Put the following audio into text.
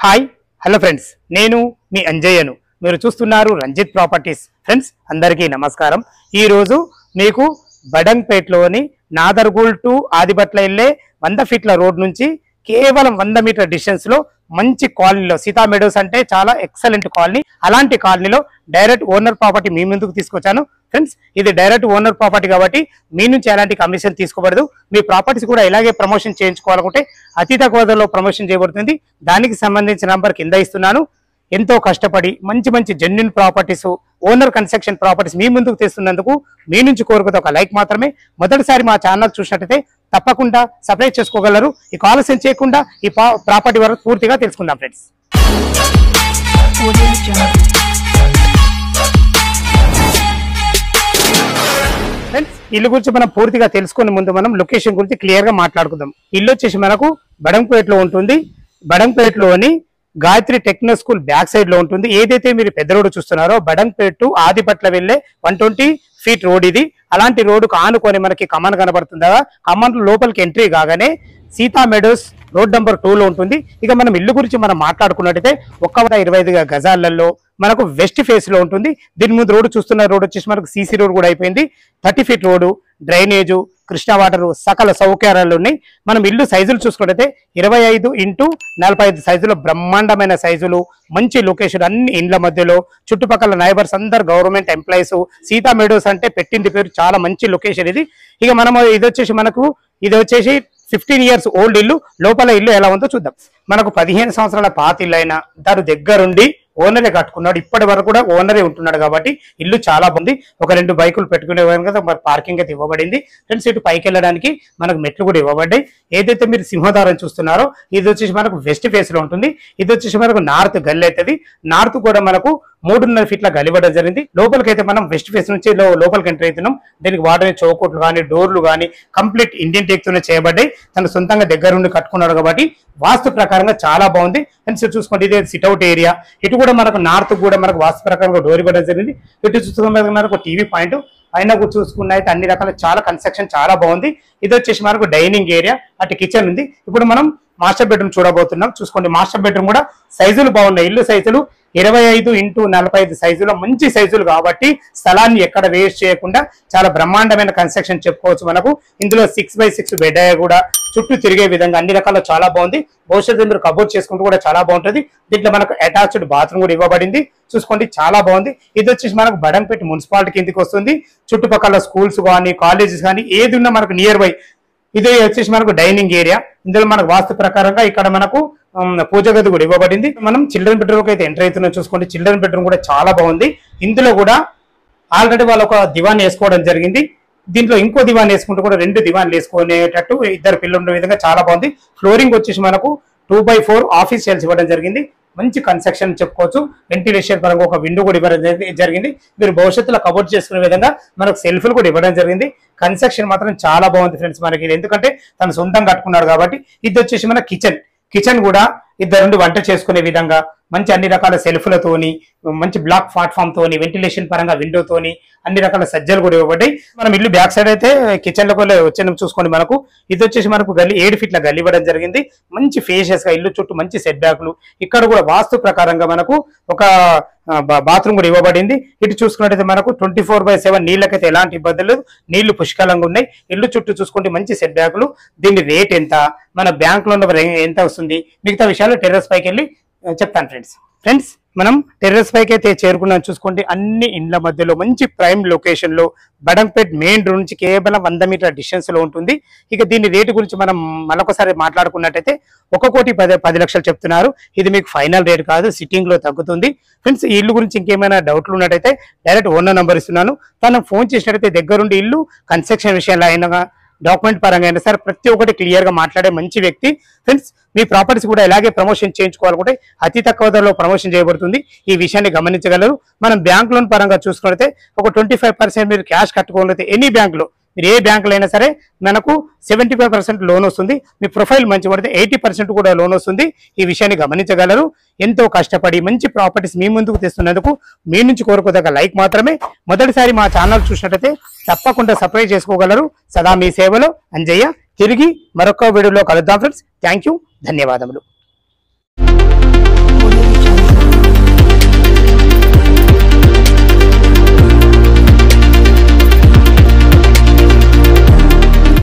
Hi hello friends, నేను మీ అంజయ్యను. మీరు చూస్తున్నారు రంజిత్ ప్రాపర్టీస్. ఫ్రెండ్స్ అందరికీ నమస్కారం. ఈరోజు మీకు బడంగ్పేట్లోని నాదర్గూల్ టు ఆదిబట్ల వెళ్ళే 100 ఫీట్ల రోడ్ నుంచి కేవలం 100 మీటర్ డిస్టెన్స్లో మంచి కాలనీలో, సీతా మెడోస్ అంటే చాలా ఎక్సలెంట్ కాలనీ, అలాంటి కాలనీలో డైరెక్ట్ ఓనర్ ప్రాపర్టీ మీ ముందుకు తీసుకొచ్చాను. ఫ్రెండ్స్ ఇది డైరెక్ట్ ఓనర్ ప్రాపర్టీ కాబట్టి మీ నుంచి ఎలాంటి కమిషన్ తీసుకోబడదు. మీ ప్రాపర్టీస్ కూడా ఇలాగే ప్రమోషన్ చేయించుకోవాలనుకుంటే అతి తక్కువ ధరలో ప్రమోషన్ చేయబడుతుంది. దానికి సంబంధించిన నంబర్ కింద ఇస్తున్నాను. ఎంతో కష్టపడి మంచి మంచి genuine properties, owner construction properties మీ ముందుకు తెస్తున్నందుకు మీ నుంచి కోరుకునే ఒక లైక్ మాత్రమే. మొదటిసారి మా ఛానల్ చూసినట్టయితే తప్పకుండా సబ్స్క్రైబ్ చేసుకోగలరు. ఈ ఆలస్యం చేయకుండా ఈ ప్రాపర్టీ వరకు పూర్తిగా తెలుసుకుందాం ఫ్రెండ్స్. ఫ్రెండ్స్ ఇల్లు గురించి మనం పూర్తిగా తెలుసుకునే ముందు మనం లొకేషన్ గురించి క్లియర్ గా మాట్లాడుకుందాం. ఇల్లు వచ్చేసి మనకు బడంగ్పేటలో ఉంటుంది. బడంగ్పేటలోని Gayatri techno school back side లో ఉంటుంది. ఏదైతే మీరు పెద్ద రోడ్డు చూస్తున్నారో బడంగ్పేట టు ఆదిపట్ల వెళ్లే 120 ఫీట్ రోడ్ ఇది. అలాంటి రోడ్డుకు ఆనుకొని మనకి కమాన్ కనబడుతుంది. కమాన్ లోపలికి ఎంట్రీ కాగానే సీతా మెడోస్ రోడ్ నెంబర్ 2 లో ఉంటుంది. ఇక మనం ఇల్లు గురించి మనం మాట్లాడుకున్నట్టయితే 125 గజాలలో మనకు వెస్ట్ ఫేస్ లో ఉంటుంది. దీని ముందు రోడ్డు చూస్తున్న రోడ్ వచ్చేసి మనకు సీసీ రోడ్ కూడా అయిపోయింది. 30 feet road, drainage, Krishna water, సకల సౌకర్యాలు ఉన్నాయి. మనం ఇల్లు సైజులు చూసుకున్నట్టయితే 25x45 సైజులో బ్రహ్మాండమైన సైజులు, మంచి లొకేషన్, అన్ని ఇండ్ల మధ్యలో, చుట్టుపక్కల నైబర్స్ అందరు గవర్నమెంట్ ఎంప్లాయీస్. సీతా మెడోస్ అంటే పెట్టింది పేరు, చాలా మంచి లొకేషన్ ఇది. ఇక మనం ఇది వచ్చేసి 15 ఇయర్స్ ఓల్డ్ ఇల్లు. లోపల ఇల్లు ఎలా ఉందో చూద్దాం. మనకు 15 సంవత్సరాల పాత ఇల్లు అయినా దాని దగ్గరుండి ఓనరే కట్టుకున్నాడు. ఇప్పటి వరకు కూడా ఓనరే ఉంటున్నాడు కాబట్టి ఇల్లు చాలా బాగుంది. ఒక 2 బైకులు పెట్టుకునే కదా మరి పార్కింగ్ అయితే ఇవ్వబడింది. ఫ్రెండ్స్ ఇటు పైకి వెళ్ళడానికి మనకు మెట్లు కూడా ఇవ్వబడ్డాయి. ఏదైతే మీరు సింహద్వారం చూస్తున్నారో ఇది వచ్చేసి మనకు వెస్ట్ ఫేస్ లో ఉంటుంది. ఇది వచ్చేసి మనకు నార్త్ గల్లి అవుతుంది. నార్త్ కూడా మనకు 3.5 ఫీట్ల గలివ్వడం జరిగింది. లోపలికైతే మనం వెస్ట్ ఫేస్ నుంచి లోపలికి ఎంటర్ అవుతున్నాం. దీనికి వాటర్ చౌకోట్లు కానీ డోర్లు కానీ కంప్లీట్ ఇండియన్ టేక్ తోనే చేయబడ్డాయి. తను సొంతంగా దగ్గరుండి కట్టుకున్నాడు కాబట్టి వాస్తు ప్రకారంగా చాలా బాగుంది. ఫ్రెండ్స్ చూసుకోండి, ఇదే సిట్అవుట్ ఏరియా. ఇటు కూడా మనకు నార్త్ కూడా మనకు వాస్తు ప్రకారంగా డోర్ ఇవ్వడం జరిగింది. ఇటు చూసుకున్న మనకు టీవీ పాయింట్ అయినా చూసుకున్న అయితే అన్ని రకాల చాలా కన్స్ట్రక్షన్ చాలా బాగుంది. ఇది వచ్చేసి మనకు డైనింగ్ ఏరియా, అటు కిచెన్ ఉంది. ఇప్పుడు మనం మాస్టర్ బెడ్రూమ్ చూడబోతున్నాం. చూసుకోండి, మాస్టర్ బెడ్రూమ్ కూడా సైజులు బాగున్నాయి. ఇల్లు సైజులు 25x45 సైజులో మంచి సైజులు కాబట్టి స్థలాన్ని ఎక్కడ వేస్ట్ చేయకుండా చాలా బ్రహ్మాండమైన కన్స్ట్రక్షన్ చెప్పుకోవచ్చు. మనకు ఇందులో 6x6 బెడ్ కూడా చుట్టూ తిరిగే విధంగా అన్ని రకాల చాలా బాగుంది. భవిష్యత్తు మీరు కబోర్డ్ చేసుకుంటూ కూడా చాలా బాగుంటుంది. దీంట్లో మనకు అటాచ్డ్ బాత్రూమ్ కూడా ఇవ్వబడింది. చూసుకోండి, చాలా బాగుంది. ఇది వచ్చేసి మనకు బడంగ్పేట మున్సిపాలిటీ కిందకి వస్తుంది. చుట్టుపక్కల స్కూల్స్ కానీ కాలేజెస్ కానీ ఏది ఉన్నా మనకు నియర్ బై. ఇది వచ్చేసి మనకు డైనింగ్ ఏరియా. ఇందులో మనకు వాస్తు ప్రకారంగా ఇక్కడ మనకు పూజ గది కూడా ఇవ్వబడింది. మనం చిల్డ్రన్ బెడ్రూమ్ అయితే ఎంటర్ అవుతున్నాం. చూసుకోండి, చిల్డ్రన్ బెడ్రూమ్ కూడా చాలా బాగుంది. ఇందులో కూడా ఆల్రెడీ వాళ్ళు ఒక దివాన్ వేసుకోవడం జరిగింది. దీంట్లో ఇంకో దివాన్ వేసుకుంటూ కూడా 2 దివాన్లు వేసుకునేటట్టు 2 పిల్లలు ఉండే విధంగా చాలా బాగుంది. ఫ్లోరింగ్ వచ్చేసి మనకు 2x4 ఆఫీస్ సెల్స్ ఇవ్వడం జరిగింది. మంచి కన్స్ట్రక్షన్ చెప్పుకోవచ్చు. వెంటిలేషన్ పరంగా ఒక విండో కూడా ఇవ్వడం జరిగింది. మీరు భవిష్యత్తులో కబోర్డ్ చేసుకునే విధంగా మనకు సెల్ఫ్లు కూడా ఇవ్వడం జరిగింది. కన్స్ట్రక్షన్ మాత్రం చాలా బాగుంది ఫ్రెండ్స్ మనకి, ఎందుకంటే తను సొంతంగా కట్టుకున్నాడు కాబట్టి. ఇది వచ్చేసి మన కిచెన్ కూడా 2 వంట చేసుకునే విధంగా మంచి అన్ని రకాల సెల్ఫ్లతోని, మంచి బ్లాక్ ప్లాట్ఫామ్ తోని, వెంటిలేషన్ పరంగా విండోతోని అన్ని రకాల సజ్జలు కూడా ఇవ్వబడ్డాయి. మనం ఇల్లు బ్యాక్ సైడ్ అయితే కిచెన్ లో వచ్చిన చూసుకోండి. మనకు ఇది వచ్చేసి మనకు 7 ఫీట్ల గల్లి ఇవ్వడం జరిగింది. మంచి ఫేషియస్ గా ఇల్లు చుట్టూ మంచి సెట్ బ్యాక్లు. ఇక్కడ కూడా వాస్తు ప్రకారంగా మనకు ఒక బాత్రూమ్ కూడా ఇవ్వబడింది. ఇటు చూసుకున్నట్టయితే మనకు 24/7 నీళ్ళకైతే ఎలాంటి ఇబ్బందులు లేదు. నీళ్లు పుష్కలంగా ఉన్నాయి. ఇల్లు చుట్టూ చూసుకుంటే మంచి సెట్ బ్యాక్లు. దీని రేట్ ఎంత, మన బ్యాంక్ లో ఎంత వస్తుంది, మిగతా విషయాలు టెర్రస్ పైకి వెళ్ళి చెప్తాను ఫ్రెండ్స్. మనం టెర్రస్ పైకి అయితే చేరుకున్నాం. చూసుకోండి, అన్ని ఇండ్ల మధ్యలో మంచి ప్రైమ్ లొకేషన్ లో బడంగ్పేట్ మెయిన్ రోడ్ నుంచి కేవలం 100 మీటర్ డిస్టెన్స్ లో ఉంటుంది. ఇక దీని రేటు గురించి మనం మరొకసారి మాట్లాడుకున్నట్టయితే 1,10,00,000 చెప్తున్నారు. ఇది మీకు ఫైనల్ రేట్ కాదు, సిట్టింగ్ లో తగ్గుతుంది. ఫ్రెండ్స్ ఈ ఇల్లు గురించి ఇంకేమైనా డౌట్లు ఉన్నట్టయితే డైరెక్ట్ ఓనర్ నంబర్ ఇస్తున్నాను. తను ఫోన్ చేసినట్టయితే దగ్గరుండి ఇల్లు కన్స్ట్రక్షన్ విషయాల్లో అయినా డాక్యుమెంట్ పరంగా అయినా సరే ప్రతి ఒక్కటి క్లియర్ గా మాట్లాడే మంచి వ్యక్తి. ఫ్రెండ్స్ మీ ప్రాపర్టీస్ కూడా ఎలాగే ప్రమోషన్ చేయించుకోవాలనుకుంటే అతి తక్కువ ధరలో ప్రమోషన్ చేయబడుతుంది. ఈ విషయాన్ని గమనించగలరు. మనం బ్యాంక్ లోన్ పరంగా చూసుకుంటే ఒక 25% మీరు క్యాష్ కట్టుకోగలిగితే ఎనీ బ్యాంక్ లో, మీరు ఏ బ్యాంకులో అయినా సరే మనకు 75% లోన్ వస్తుంది. మీ ప్రొఫైల్ మంచి పడితే 80% కూడా లోన్ వస్తుంది. ఈ విషయాన్ని గమనించగలరు. ఎంతో కష్టపడి మంచి ప్రాపర్టీస్ మీ ముందుకు తెస్తున్నందుకు మీ నుంచి కోరుకోదగ్గ లైక్ మాత్రమే. మొదటిసారి మా ఛానల్ చూసినట్టయితే తప్పకుండా సబ్స్క్రైబ్ చేసుకోగలరు. సదా మీ సేవలో అంజయ్య. తిరిగి మరొక వీడియోలో కలుద్దాం ఫ్రెండ్స్. థ్యాంక్ యూ, ధన్యవాదములు.